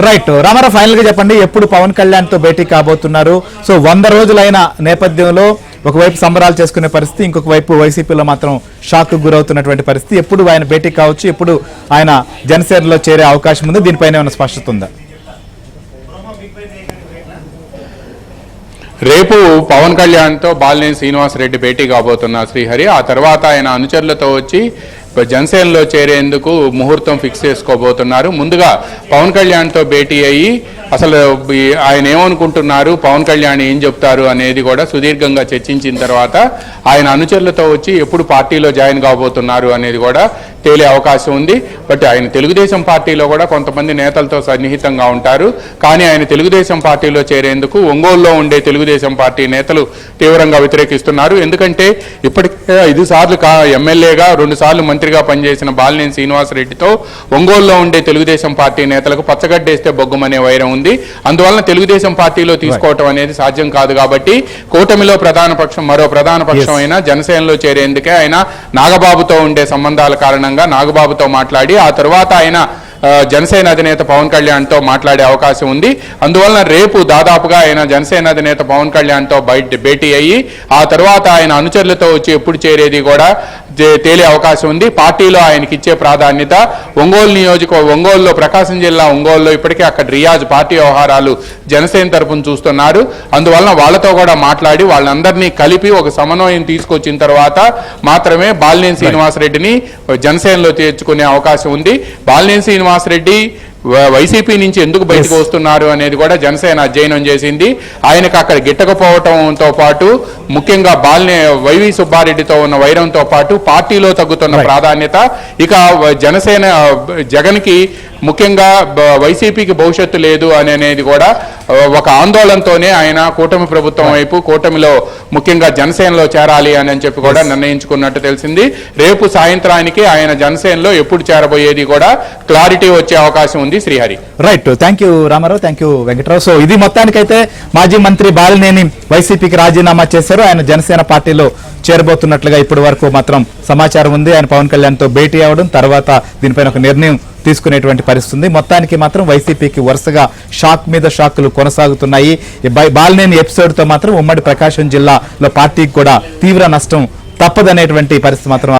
Right Ramarao, final గా చెప్పండి, ఎప్పుడు పవన్ కళ్యాణ్ తో భేటీ కాబోతున్నారు? సో 100 రోజులైన నేపథ్యంలో ఒకవైపు సంబరాలు చేసుకునే పరిస్థితి, ఇంకొక వైపు వైసీపీలో మాత్రం షాక్ గురవుతున్నటువంటి పరిస్థితి. ఎప్పుడు ఆయన భేటీ కావచ్చు, ఎప్పుడు ఆయన జనసేనలో చేరే అవకాశం ఉంది? దీనిపైన ఏమైనా స్పష్టత ఉందా? రేపు పవన్ కళ్యాణ్తో బాలినేని శ్రీనివాసరెడ్డి భేటీ కాబోతున్నారు శ్రీహరి. ఆ తర్వాత ఆయన అనుచరులతో వచ్చి జనసేనలో చేరేందుకు ముహూర్తం ఫిక్స్ చేసుకోబోతున్నారు. ముందుగా పవన్ కళ్యాణ్తో భేటీ అయ్యి అసలు ఆయన ఏమనుకుంటున్నారు, పవన్ కళ్యాణ్ ఏం చెప్తారు అనేది కూడా సుదీర్ఘంగా చర్చించిన తర్వాత ఆయన అనుచరులతో వచ్చి ఎప్పుడు పార్టీలో జాయిన్ కాబోతున్నారు అనేది కూడా తేలే అవకాశం ఉంది. బట్ ఆయన తెలుగుదేశం పార్టీలో కూడా కొంతమంది నేతలతో సన్నిహితంగా ఉంటారు. కానీ ఆయన తెలుగుదేశం పార్టీలో చేరేందుకు ఒంగోలులో ఉండే తెలుగుదేశం పార్టీ నేతలు తీవ్రంగా వ్యతిరేకిస్తున్నారు. ఎందుకంటే ఇప్పటికే 5 సార్లు ఎమ్మెల్యేగా 2 సార్లు మంత్రిగా పనిచేసిన బాలినేని శ్రీనివాసరెడ్డితో ఒంగోలులో ఉండే తెలుగుదేశం పార్టీ నేతలకు పచ్చగడ్డేస్తే బొగ్గుమనే వైరం ఉంది. అందువలన తెలుగుదేశం పార్టీలో తీసుకోవటం అనేది సాధ్యం కాదు. కాబట్టి కూటమిలో మరో ప్రధాన పక్షం అయిన జనసేనలో చేరేందుకే ఆయన నాగబాబుతో ఉండే సంబంధాల కారణంగా నాగబాబుతో మాట్లాడి ఆ తర్వాత ఆయన జనసేన అధినేత పవన్ కళ్యాణ్తో మాట్లాడే అవకాశం ఉంది. అందువలన రేపు దాదాపుగా ఆయన జనసేన అధినేత పవన్ కళ్యాణ్తో భేటీ అయ్యి ఆ తర్వాత ఆయన అనుచరులతో వచ్చి ఎప్పుడు చేరేది కూడా తేలే అవకాశం ఉంది. పార్టీలో ఆయనకి ఇచ్చే ప్రాధాన్యత ఒంగోలులో ప్రకాశం జిల్లా ఒంగోలులో ఇప్పటికే అక్కడ రియాజ్ పార్టీ వ్యవహారాలు జనసేన తరపున చూస్తున్నారు. అందువలన వాళ్ళతో కూడా మాట్లాడి వాళ్ళందరినీ కలిపి ఒక సమన్వయం తీసుకొచ్చిన తర్వాత మాత్రమే బాలినేని శ్రీనివాసరెడ్డిని జనసేనలో చేర్చుకునే అవకాశం ఉంది. బాలినేని శ్రీనివాసరెడ్డి వైసీపీ నుంచి ఎందుకు బయటకు వస్తున్నారు అనేది కూడా జనసేన అధ్యయనం చేసింది. ఆయనకు అక్కడ గిట్టకపోవటంతో పాటు ముఖ్యంగా వైవి సుబ్బారెడ్డితో ఉన్న వైరంతో పాటు పార్టీలో తగ్గుతున్న ప్రాధాన్యత, ఇక జగన్కి ముఖ్యంగా వైసీపీకి భవిష్యత్తు లేదు అనేది కూడా ఒక ఆందోళనతోనే ఆయన కూటమి ప్రభుత్వం వైపు కూటమిలో ముఖ్యంగా జనసేనలో చేరాలి అని చెప్పి కూడా నిర్ణయించుకున్నట్టు తెలిసింది. రేపు సాయంత్రానికి ఆయన జనసేనలో ఎప్పుడు చేరబోయేది కూడా క్లారిటీ వచ్చే అవకాశం ఉంది Srihari. Right, thank you Ramarao, thank you Venkatarao. So ఇది మొత్తానికైతే మాజీ మంత్రి బాలినేని వైసీపీకి రాజీనామా చేశారు. ఆయన జనసేన పార్టీలో చేరబోతున్నట్లుగా ఇప్పటి వరకు మాత్రం సమాచారం ఉంది. ఆయన పవన్ కళ్యాణ్ తో భేటీ అవడం, తర్వాత దీనిపైన ఒక నిర్ణయం తీసుకునేటువంటి పరిస్థితి. మొత్తానికి మాత్రం వైసీపీకి వరుసగా షాక్ మీద షాక్లు కొనసాగుతున్నాయి. బాలినేని ఎపిసోడ్ తో మాత్రం ఉమ్మడి ప్రకాశం జిల్లాలో పార్టీకి కూడా తీవ్ర నష్టం తప్పదనేటువంటి పరిస్థితి మాత్రం